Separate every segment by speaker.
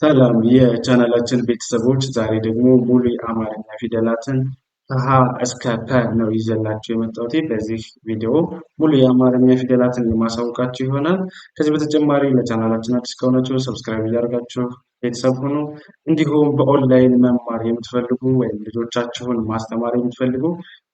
Speaker 1: ሰላም የቻናላችን ቤተሰቦች፣ ዛሬ ደግሞ ሙሉ የአማርኛ ፊደላትን ከሀ እስከ ፐ ነው ይዘላችሁ የመጣሁት። በዚህ ቪዲዮ ሙሉ የአማርኛ ፊደላትን የማሳውቃችሁ ይሆናል። ከዚህ በተጨማሪ ለቻናላችን አዲስ ከሆናችሁ ሰብስክራይብ እያደረጋችሁ ቤተሰብ ሁኑ። እንዲሁም በኦንላይን መማር የምትፈልጉ ወይም ልጆቻችሁን ማስተማር የምትፈልጉ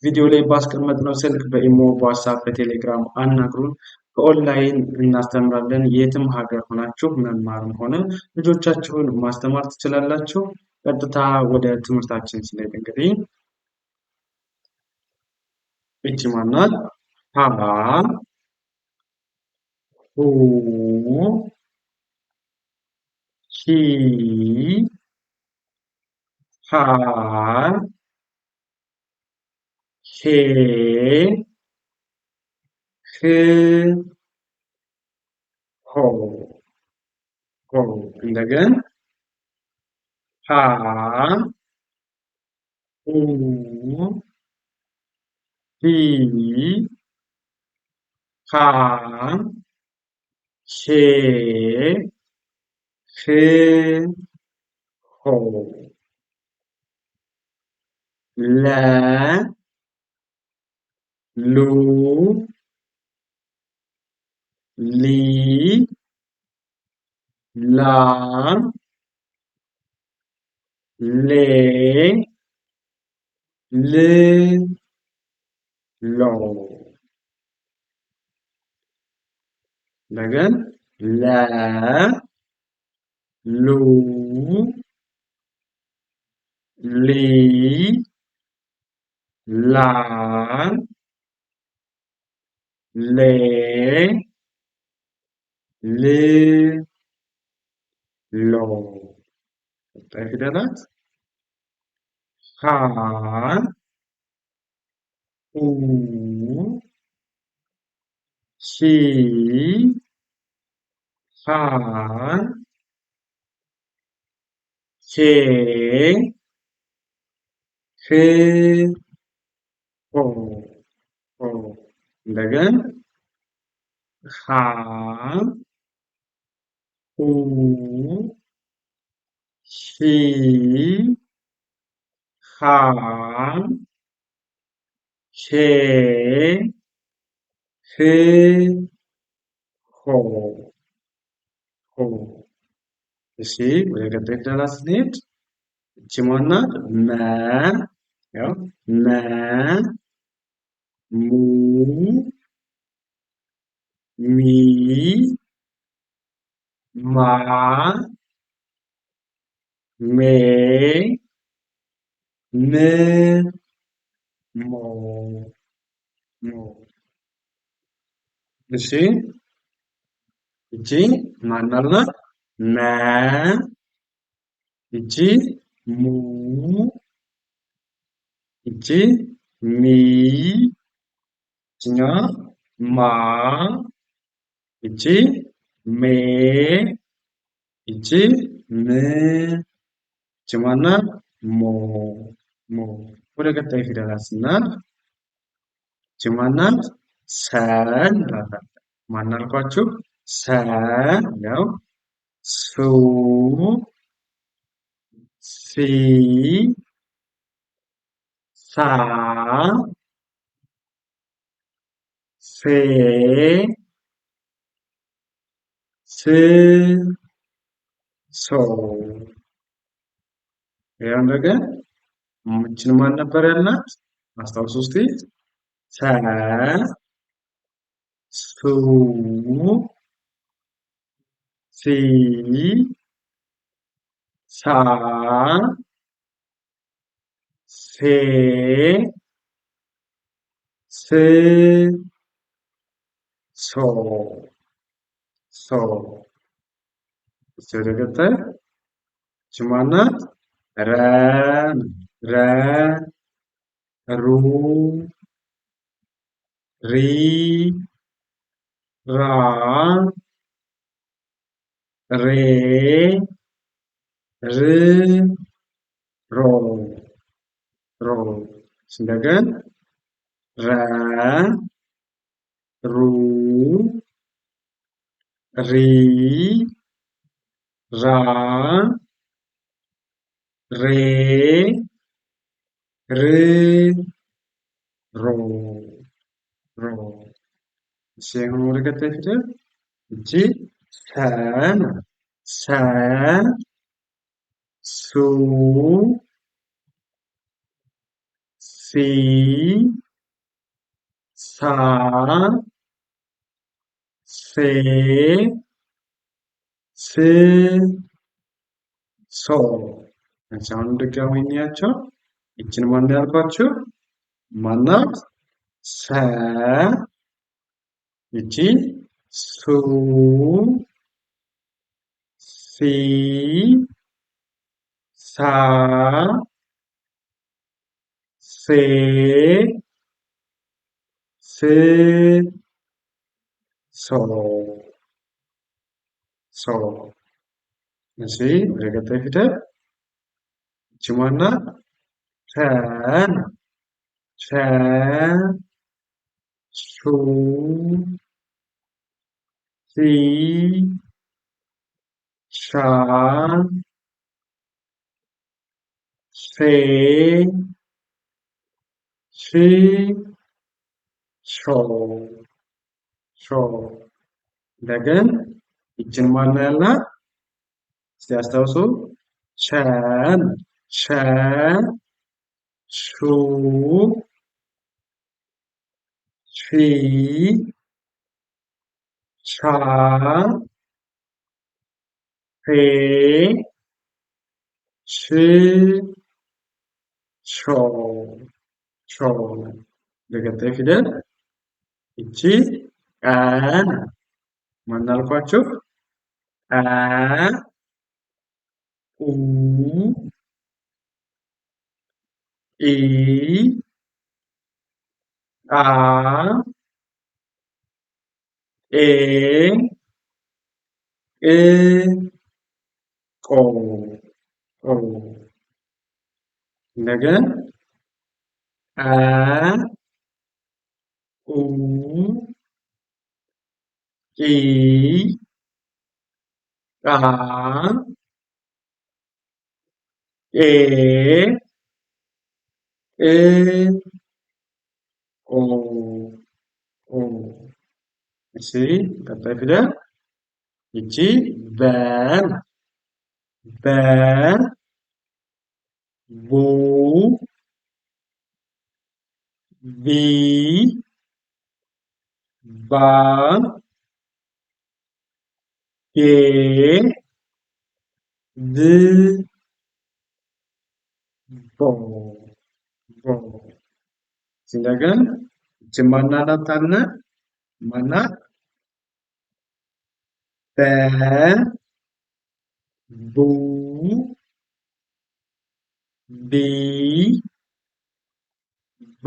Speaker 1: ቪዲዮ ላይ ባስቀመጥነው ስልክ በኢሞ፣ በዋትስአፕ፣ በቴሌግራም አናግሩን። በኦንላይን እናስተምራለን። የትም ሀገር ሆናችሁ መማርም ሆነ ልጆቻችሁን ማስተማር ትችላላችሁ። ቀጥታ ወደ ትምህርታችን ስንሄድ እንግዲህ እቺ ማናት? ሀ ሁ ሂ ሃ ሄ ህ ሆ ሆ እንደገን ሃ ሁ ሂ ሃ ሄ ህ ሆ ለ ሉ ሊ ላ ሌ ል ሎ እንደገን ለ ሉ ሊ ላ ሌ ል ሎ ቀጣይ ፊደላት ሀ ሁ ሂ ሃ ሄ ህ ሆ ሆ እንደገን ሃ ሁ ሂ ሃ ሄ ህ ሆ ሆ። እሺ ወደ ቀጣይ ፊደላት ስንሄድ እቺ ማናት? መ ያው መ ሙ ሚ ማ ሜ ም ሞ ሞ። እሺ እቺ ማን አልናት? መ እቺ ሙ እቺ ሚ እቺኛዋ ማ እቺ ሜ እቺ ም እቺ ማናት? ሞ ሞ። ወደ ቀጣይ ፊደላት ስናልፍ እቺ ማናት? ሰ እንላለን። ማን አልኳችሁ? ሰ ያው ሱ ሲ ሳ ሴ ስ ሶ። ያው እንደገና እችን ማን ነበር ያልናት? አስታውሱ እስቲ። ሰ ሱ ሲ ሳ ሴ ስ ሶ ሶ። እስቲ ወደ ቀጣይ እቺ ማናት? ረ ረ ሩ ሪ ራ ሬ ር ሮ ሮ። እንደገን ረ ሩ ሪ ራ ሬ ር ሮ ሮ። እሺ አሁን ወደ ቀጣይ ፊደል እቺ ሰ ናት። ሰ ሱ ሲ ሳ ሴ ስ ሶ። እሺ አሁንም ድጋሚ እንያቸው። ይችን ማን ያልኳችሁ ማናት? ሰ ይቺ ሱ ሲ ሳ ሴ ስ ሶ ሶ። እሺ ወደ ቀጣይ ፊደል ይቺ ማናት? ቸ ናት። ቸ ቹ ቺ ሻ ሼ ሺ ሾ ሾ። እንደገን ይችን ማን ያልናት? እስቲ አስታውሱ። ቸ ቸ ሹ ሺ ሻ ፌ ሽ ሾ ሾ። በቀጣይ ፊደል እቺ ቀ ናት። ማን አልኳችሁ? ቀ ኡ ኢ አ ኤ እ ቆ ቆ። እንደገን አ ኡ ኢ አ ኤ እ ኦ ኦ። እሺ ቀጣይ ፊደል ይቺ በ ናት። በ ቡ ቢ ባ ጌ ብ ቦ ቦ። እንደገን ይቺ ማናት አልን? ማናት? በ ቡ ቢ ባ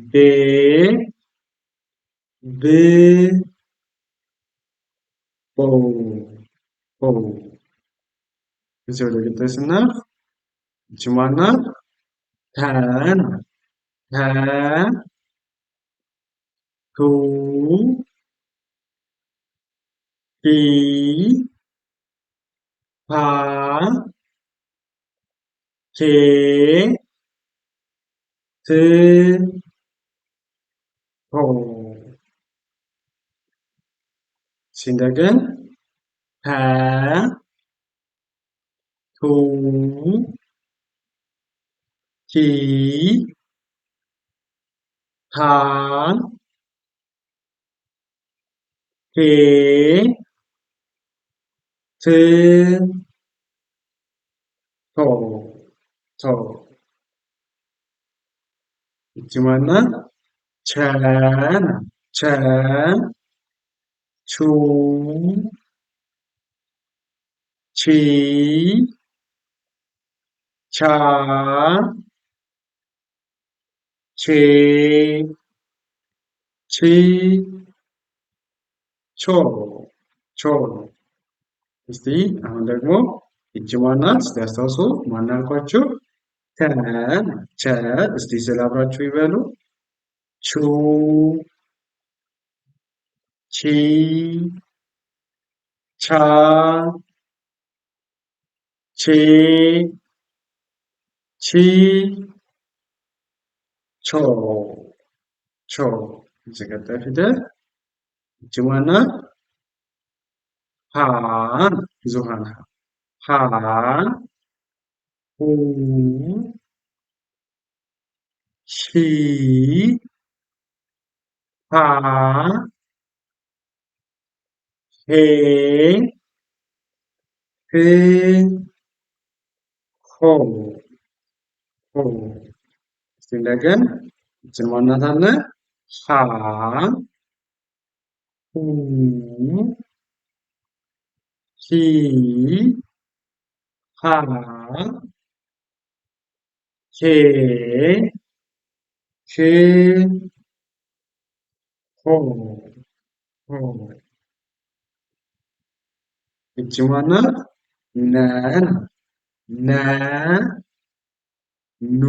Speaker 1: ቤ ብ ቦ ቦ። እዚህ ወደ ቀጣይ ስናልፍ ይቺ ማናት? ተ ናት። ተ ቱ ቲ ፓ ቴ ት ሆ። እንደገን ተ ቱ ቲ ታ ቴ ት ቶ ቶ። ይቺ ማናት? ቸ ናት። ቸ ቹ ቺ ቻ ቼ ቺ ቾ ቾ። እስቲ አሁን ደግሞ ይቺ ማናት? እስቲ አስታውሱ። ማን አልኳችሁ? ቸ ናት። ቸ። እስቲ ስለ አብራችሁ ይበሉ። ቹ ቺ 차, 치, 치, 초, 초. 이제 ቀጣይ ፊደል ይቺ ማናት? ሀ ብዙሃን ሀ ሁ ሂ ሃ ሄ ህ ሆ ሆ እስቲ እንደገን ይችን ማናት አለ ሃ ሁ ሂ ሃ ሄ ህ ሆ ሆ ይቺ ማናት? ነ ነ ኑ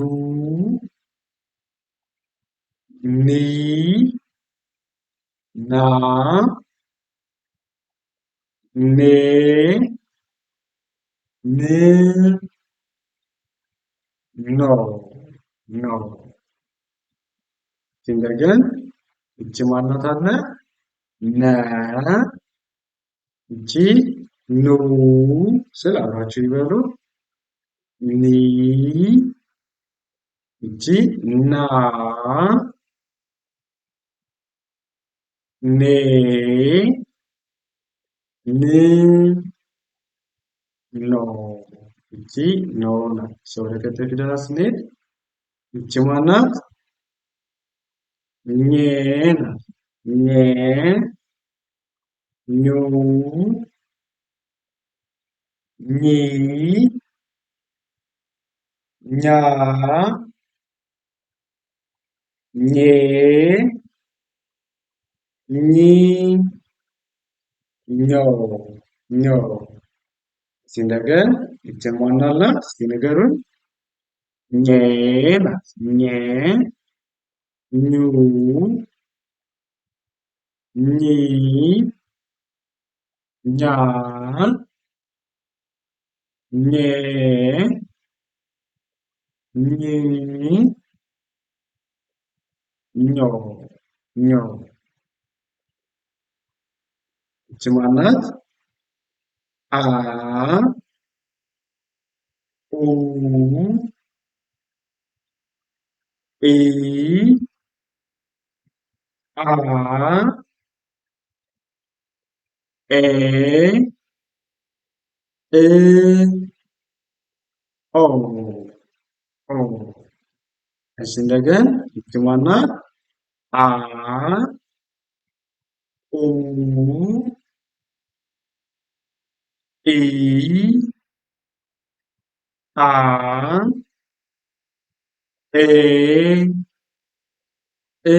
Speaker 1: ኒ ና ኔ ን ኖ ኖ እንደገን ይቺ ማናት አለ ነ ይቺ ኑ ስል አብራችሁ ይበሉ ኒ ይቺ ና ኔ ን ኖ ይቺ ኖ ናት። ወደ ቀጣይ ፊደላት ስንሄድ ይቺ ማናት? ኘ ናት። ኘ ኙ ኚ ኛ ኜ ኚ ኞ ኞ እስቲ እንደገን ይችን ማናት? እስቲ ንገሩኝ። ኘ ናት። ኘ ኙ ኚ ኛ ኜ ኝ ኞ ኞ ይቺ ማናት? አ ኡ ኢ አ ኤ እ ኦ ኦ እሺ እንደገን ይቺ ማናት? አ ኡ ኢ አ ኤ እ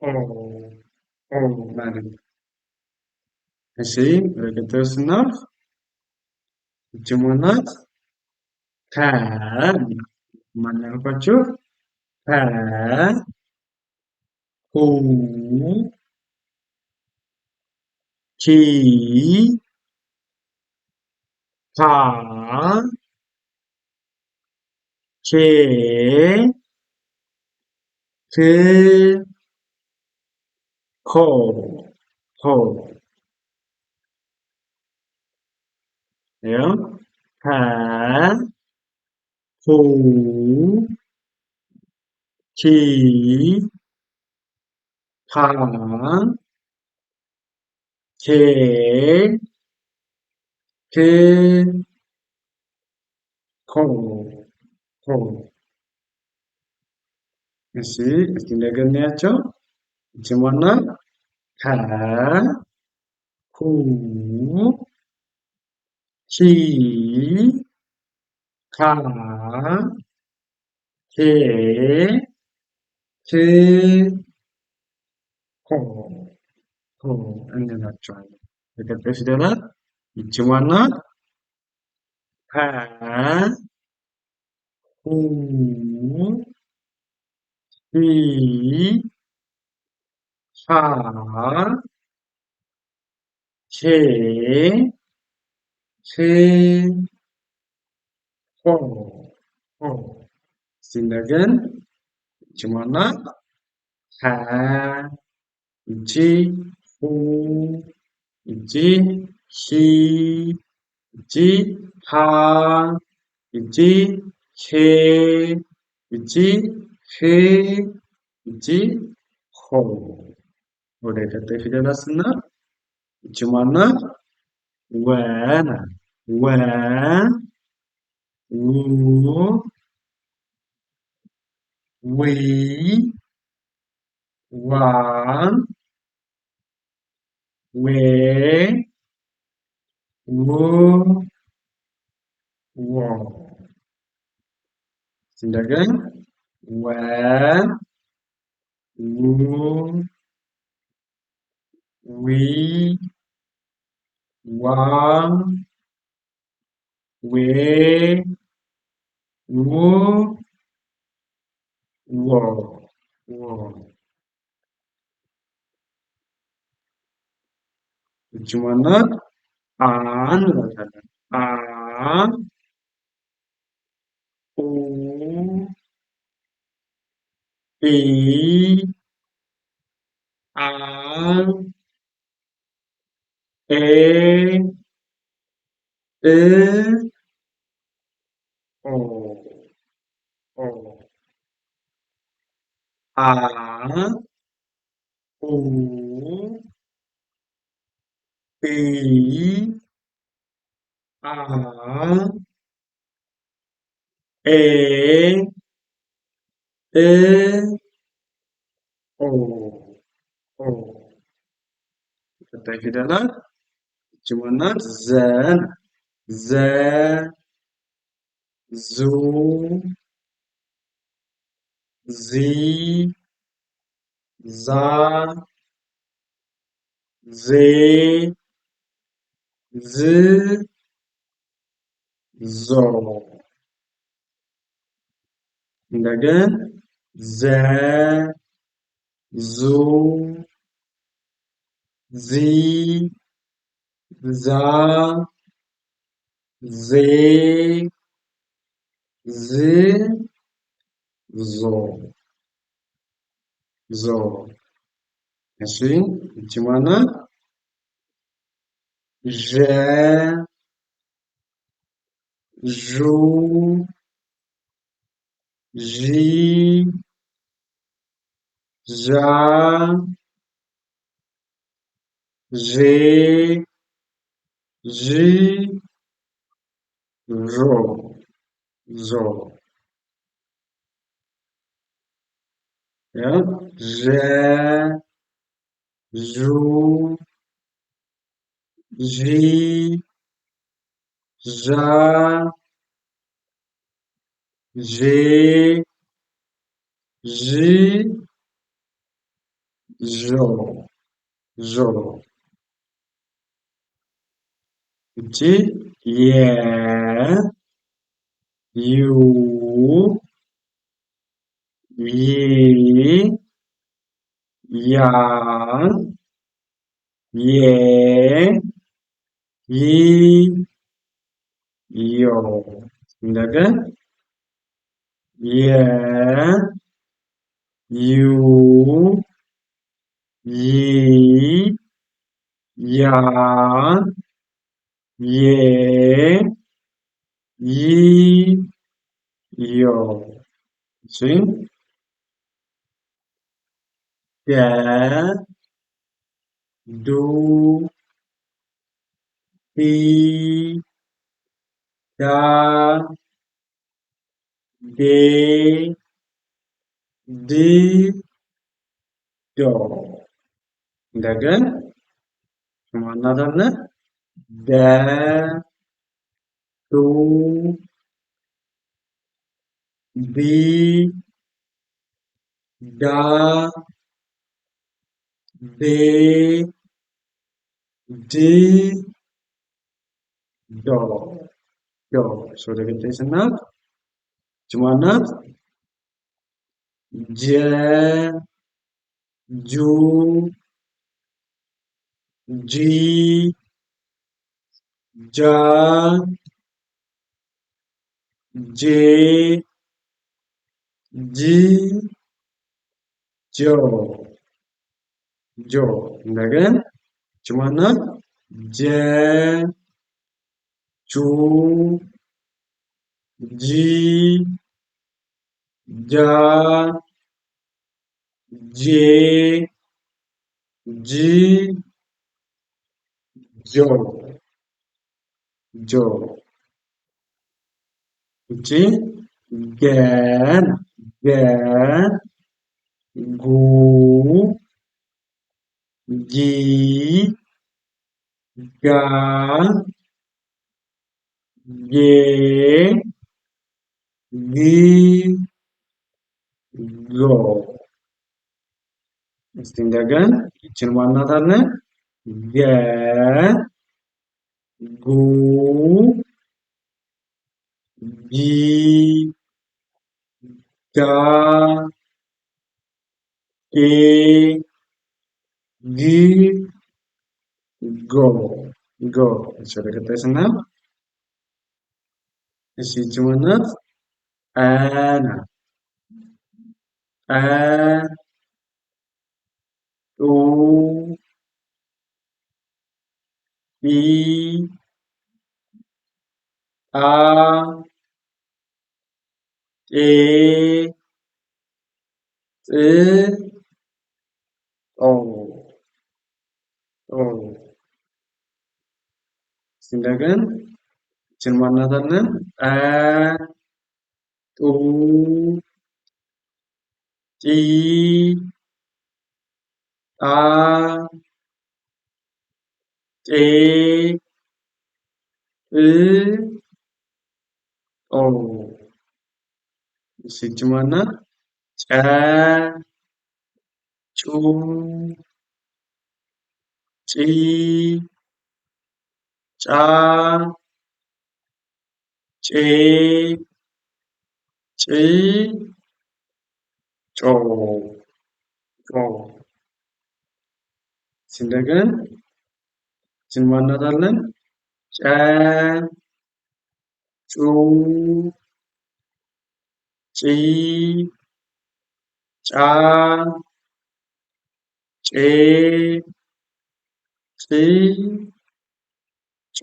Speaker 1: ኦ ኦ ማለት ነው። እሺ ወደ ቀጣዩ ስናልፍ ይቺ ማናት? ተ ማን ያልኳችሁ? ተ ሁ ሂ ሃ ሄ ህ ሆ ሆ ይኸው ተ ሁ ሂ ሃ ሄ ህ ሆ ሆ እሺ እስቲ እንደገና እንያቸው። ይቺ ማናት? ተ ሁ ሂ ሃ ሄ ህ ሆ ሆ እንላቸዋለን። የቀጣይ ፊደላት ይቺ ማናት? ፐ ሁ ሂ ሃ ሄ ሄ ሆ ሆ እስቲ እንደገን ይቺ ማን ናት? ሀ ይቺ ሁ ይቺ ሂ ይቺ ሃ ይቺ ሄ ይቺ ሄ ይቺ ሆ። ወደ ቀጣይ ፊደላት ስናልፍ ይቺ ማን ናት? ወ ናት። ወ ው ዊ ዋ ዌ ው ዎ እንደገና ወ ው ዊ ዋ ዌ ው ዎ ይቺ ማን ናት? አ እንላታለን። አ ኡ ኢ አ ኤ እ ኦ ኦ አ ኡ ኢ አ ኤ እ ኦ ኦ ቀጣይ ፊደላት ይቺ ማን ናት? ዘ ናት። ዘ ዙ ዚ ዛ ዜ ዝ ዞ እንደገና ዘ ዙ ዚ ዛ ዜ ዝ ዞ ዞ እሺ ይቺ ማን ናት? ዠ ዡ ዢ ዣ ዤ ዥ ዦ ዞ ያው ዠ ዡ ዢ ዣ ዤ ዥ ዦ ዦ ይቺ የ ዩ ይ ያ ዬ ይ ዮ እንደገና የ ዩ ይ ያ ዬ ይ ዮ እሺ ደ ዱ ዲ ዳ ዴ ድ ዶ እንደገና ማን ናት አልን? ደ ዱ ዲ ዳ ዴ ድ ዶ ዶ ወደ ቀጣይ ስናልፍ ይቺ ማን ናት? ጀ ጁ ጂ ጃ ጄ ጂ ጆ ጆ እንደገን ይቺ ማናት? ጀ ጁ ጂ ጃ ጄ ጂ ጆ ጆ ይቺ ገ ገ ጉ ጊ ጋ ጌ ጊ ጎ እስቲ እንደገን ይችን ማናት አለን? ገ ጉ ጊ ጋ ጌ ጊ ጎ ጎ እሺ ወደ ቀጣይ ስናየው እሺ ይቺ ማናት? አ ናት። አ ኡ ኢ አ ጤ ጥ ጦ ጦ እስቲ እንደገን ይችን ማናት አለን? አ ጡ ጢ ጣ ጤ ጥ ጦ እሺ ይቺ ማናት? ጨ ጩ ጪ ጫ ጬ ጭ ጮ ጮ እስቲ እንደገን ይችን ማናት አለን? ጨ ጩ ጪ ጫ ጬ ጭ ጮ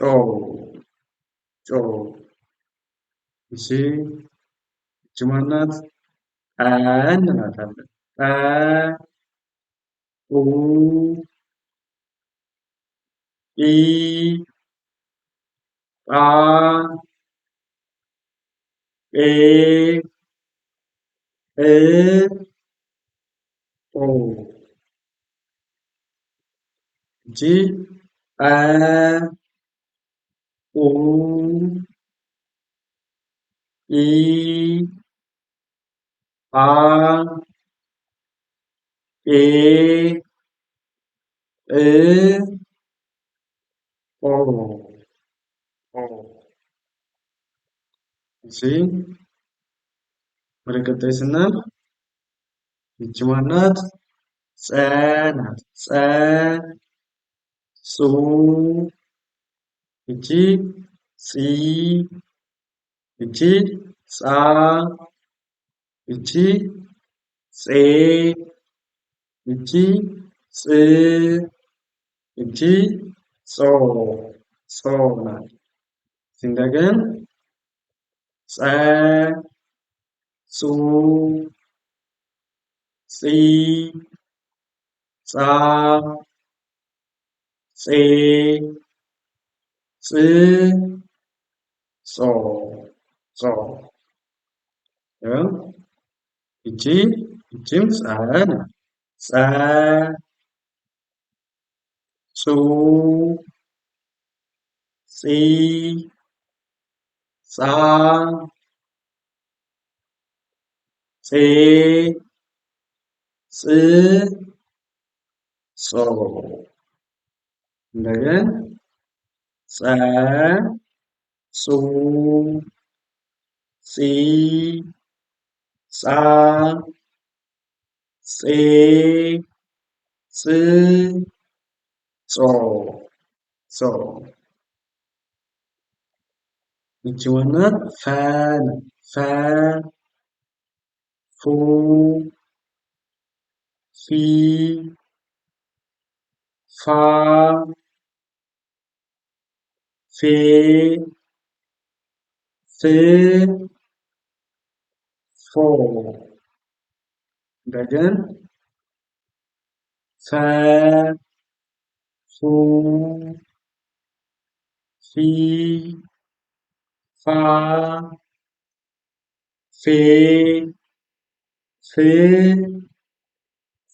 Speaker 1: ጮ እሺ ይቺ ማናት? ጠ እንላታለን። ጠ ኡ ጲ ጳ ጴ ጵ ጶ ይቺ ጰ ጱ ጲ ጳ ጴ ጵ ጶ ጶ እሺ ወደ ቀጣይ ስናልፍ ይቺ ማናት? ጸ ናት። ጸ ጹ ይቺ ጺ ይቺ ጻ ይቺ ጼ ይቺ ጽ ይቺ ጾ ጾ ናት። እስቲ እንደገን ጸ ጹ ጺ ጻ ጼ ጽ ጾ ጾ ይቺም ጸ ናት። ጸ ጹ ጺ ጻ ጼ ጽ ጾ እንደገን ጸ ጹ ጺ ጻ ጼ ጽ ጾ ጾ ይቺ ማናት? ፈ ነው። ፈ ፉ ፊ ፋ ፌ ፍ ፎ እንደገን ፈ ፉ ፊ ፋ ፌ ፍ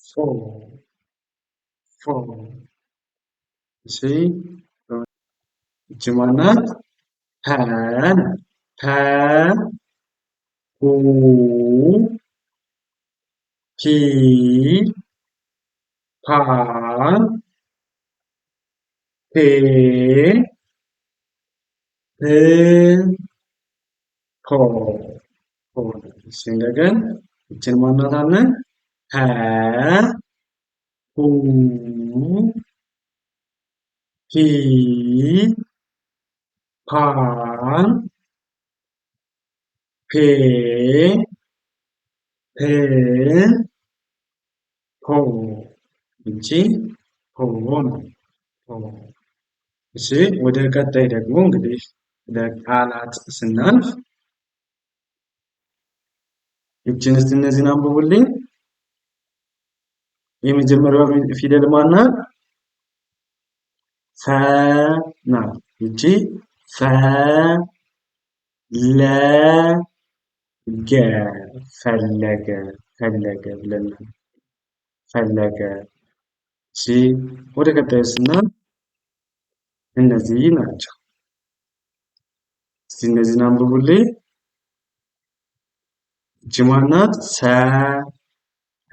Speaker 1: ፎ ፎ እሺ ይቺ ማናት? ፐ ናት። ፐ ፑ ፒ ፓ ፔ ፕ ፖ ፖ እሺ እንደገን ይችን ማናት አለን? ፐ ፑ ፒ ፓ ፔ ፕ ፖ ይቺ ፖ ነው። ፖ እሺ ወደ ቀጣይ ደግሞ እንግዲህ ወደ ቃላት ስናልፍ ይችን እስቲ እነዚህን አንብቡልኝ። የመጀመሪያዋ ፊደል ማናት? ፈ ናት። ይቺ ፈ ለ ገ ፈለገ ፈለገ ብለን ፈለገ። እሺ ወደ ቀጣዩ ስናልፍ እነዚህ ናቸው። እስቲ እነዚህን አንብቡልኝ። ይቺ ማናት? ሰ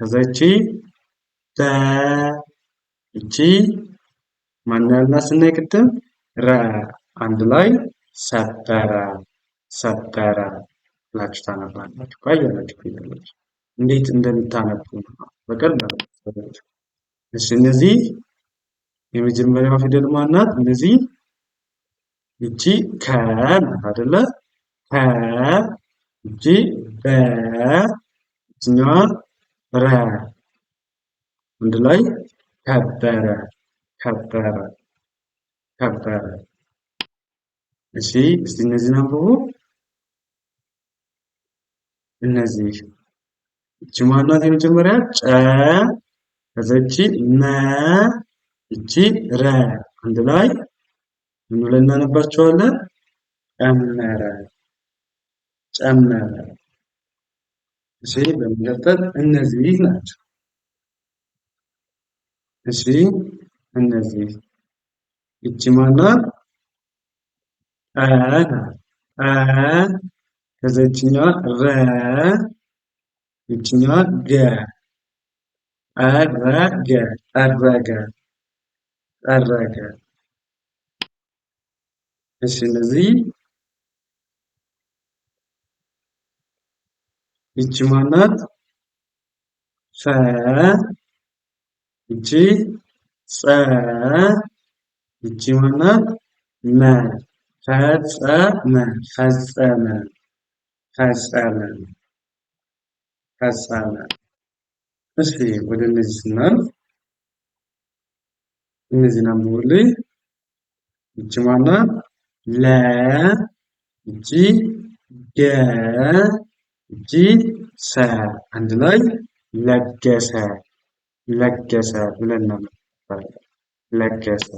Speaker 1: ከዛ ይቺ በ ይቺ ማን ያልናት ስናይ ቅድም ረ አንድ ላይ ሰበረ ሰበረ ብላችሁ ታነባላችሁ። ባያላችሁ ፊደሎች እንዴት እንደምታነቡ በቀላሉ። እሺ እነዚህ የመጀመሪያው ፊደል ማናት? እነዚህ ይቺ ከ ናት አይደለ? ከ ይቺ በ ይችኛዋ ረ አንድ ላይ ከበረ ከበረ ከበረ። እሺ እስቲ እነዚህን አንብቡ። እነዚህ ይቺ ማናት? የመጀመሪያ ጨ ከዛ ይቺ መ ይቺ ረ አንድ ላይ ምን ብለን እናነባቸዋለን? ጨመረ ጨመረ። እሺ በመቀጠል እነዚህ ናቸው። እሺ እነዚህ ይቺ ማናት? አ ናት። አ ከዛ ይችኛዋ ረ ይችኛዋ ገ አረገ ጠረገ ጠረገ። እሺ እነዚህ ይቺ ማናት? ፈ ይቺ ጸ ይቺ ማናት? መ ፈጸመ ፈጸመ ፈጸመ ፈጸመ። እሺ ወደ እነዚህ ስናልፍ እነዚህን አንብቡልኝ። ይቺ ማናት? ለ ይቺ ገ ይቺ ሰ አንድ ላይ ለገሰ ለገሰ ብለን እናነባለን። ለገሰ።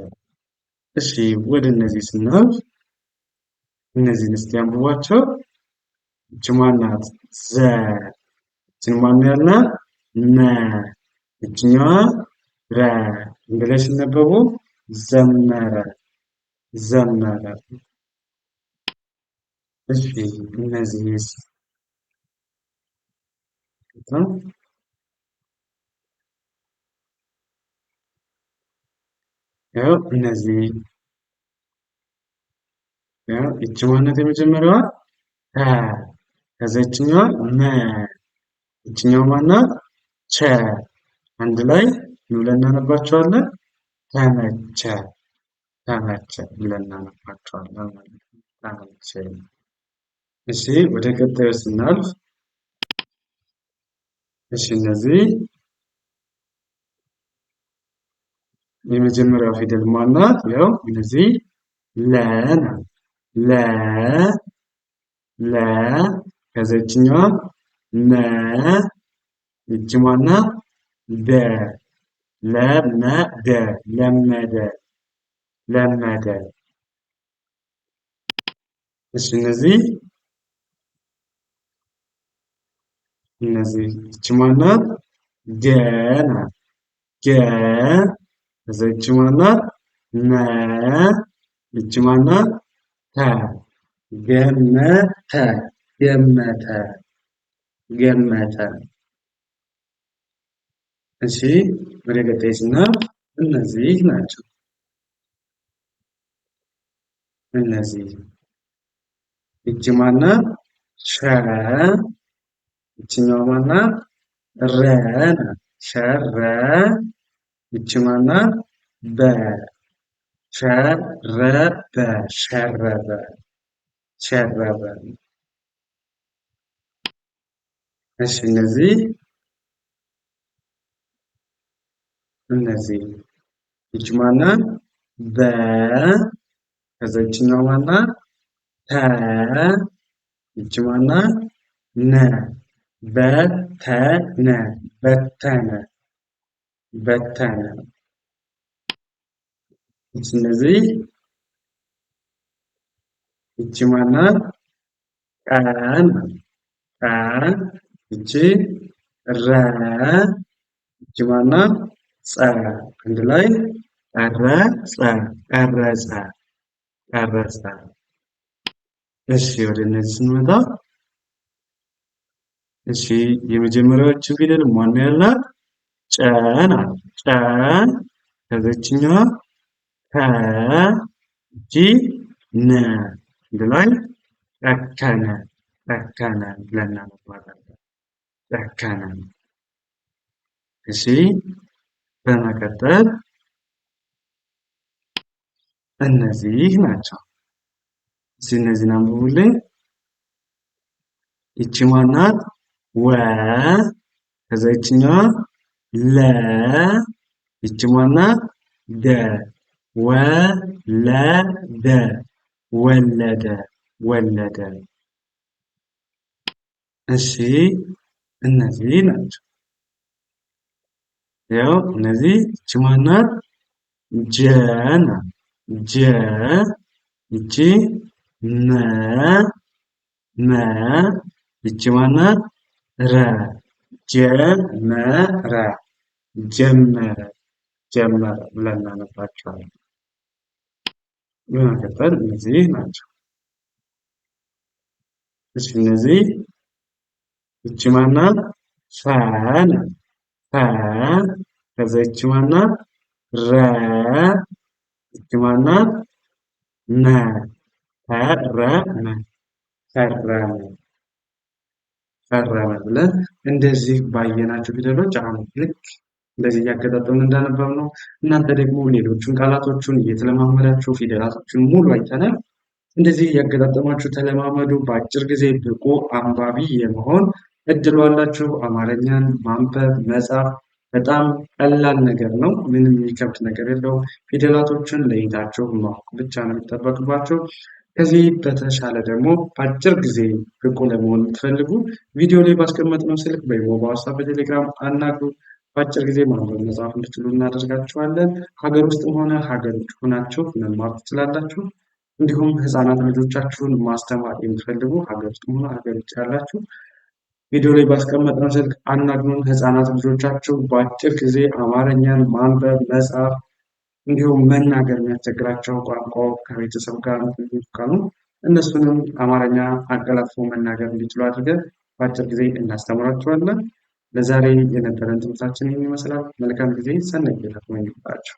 Speaker 1: እሺ ወደ እነዚህ ስናልፍ እነዚህን እስቲ አንብቧቸው። ይቺ ማናት? ዘ ይቺን ማን ያልናት? መ ይችኛዋ ረ አንድ ላይ ሲነበቡ ዘመረ ዘመረ። እሺ እነዚህስ ያው እነዚህ ያው ይቺ ማናት? የመጀመሪያዋ ተ ከዛ ይችኛዋ መ ይችኛዋ ማናት? ቸ አንድ ላይ ምን ብለን እናነባቸዋለን? ተመቸ ተመቸ ብለን እናነባቸዋለን ማለት ነው። አንችልም። እሺ ወደ ቀጣዩ ስናልፍ እሺ እነዚህ የመጀመሪያው ፊደል ማናት? ያው እነዚህ ለ ናት። ለ ለ ከዚችኛዋ ነ ይቺ ማናት? ደ ለመደ ለመደ ለመደ። እሺ እነዚህ ይቺ ማናት? ገ ናት። ገ ከዛ ይቺ ማናት? መ ይቺ ማናት? ተ ገመተ ገመተ ገመተ። እሺ ወደ ቀጣይ ስናልፍ እነዚህ ናቸው። እነዚህ ይቺ ማናት? ሸ ይችኛዋ ማናት? ረ ናት። ሸረ ይቺ ማናት? በ ሸረበ ሸረበ ሸረበ። እሺ እነዚህ ይቺ ማናት? በ ከዛ ይችኛዋ ማናት? ተ ይቺ ማናት? ነ በተነ በተነ በተነ። እነዚህ ይቺ ማናት? ቀ ናት። ቀ ይቺ ረ ይቺ ማናት? ጸ አንድ ላይ ቀረጸ ቀረጸ ቀረጸ። እሺ ወደ እነዚህ ስንመጣ እሺ የመጀመሪያዎቹ ፊደል ማን ያላት? ጨ ናት። ጨ ከዚችኛዋ ከ ይቺ ነ አንድ ላይ ጨከነ ጨከነ ብለን እናነባታለን። ጨከነ። እሺ በመቀጠል እነዚህ ናቸው። እሺ እነዚህን አንብቡልኝ። ይቺ ማናት? ወ ከዛ ይችኛዋ ለ ይቺ ማናት? ደ ወለደ ወለደ ወለደ። እሺ እነዚህ ናቸው። ያው እነዚህ ይቺ ማናት? ጀ ናት። ጀ ይቺ መ መ ይቺ ማናት? ረ ጀመረ ጀመረ ጀመረ ብለን እናነባቸዋለን። በመቀጠል እነዚህ ናቸው። እሺ እነዚህ ይቺ ማናት? ፈ ናት። ፈ ከዛ ይቺ ማናት? ረ ይቺ ማናት? መ ፈረመ ፈረመ ፈረመ ብለን እንደዚህ ባየናቸው ፊደሎች አሁን ልክ እንደዚህ እያገጣጠምን እንዳነበብነው እናንተ ደግሞ ሌሎቹን ቃላቶቹን እየተለማመዳችሁ ፊደላቶቹን ሙሉ አይተናል። እንደዚህ እያገጣጠማችሁ ተለማመዱ። በአጭር ጊዜ ብቁ አንባቢ የመሆን እድሉ አላችሁ። አማርኛን ማንበብ መጻፍ በጣም ቀላል ነገር ነው። ምንም የሚከብድ ነገር የለውም። ፊደላቶችን ለይታችሁ ማወቅ ብቻ ነው የሚጠበቅባቸው። ከዚህ በተሻለ ደግሞ በአጭር ጊዜ ብቁ ለመሆን የምትፈልጉ ቪዲዮ ላይ ባስቀመጥነው ስልክ በኢሞ፣ በዋትስአፕ፣ በቴሌግራም አናግሩ። በአጭር ጊዜ ማንበብ መጻፍ እንድትችሉ እናደርጋችኋለን። ሀገር ውስጥም ሆነ ሀገር ውጭ ሆናችሁ መማር ትችላላችሁ። እንዲሁም ህፃናት ልጆቻችሁን ማስተማር የምትፈልጉ ሀገር ውስጥም ሆነ ሀገር ውጭ ያላችሁ ቪዲዮ ላይ ባስቀመጥነው ስልክ አናግሩን። ህፃናት ልጆቻችሁ በአጭር ጊዜ አማርኛን ማንበብ መጻፍ እንዲሁም መናገር የሚያስቸግራቸው ቋንቋው ከቤተሰብ ጋር ካሉ እነሱንም አማርኛ አቀላጥፎ መናገር እንዲችሉ አድርገን በአጭር ጊዜ እናስተምራቸዋለን። ለዛሬ የነበረን ትምህርታችን ይህን ይመስላል። መልካም ጊዜ፣ ሰናይ ጊዜ ይሁንላችሁ።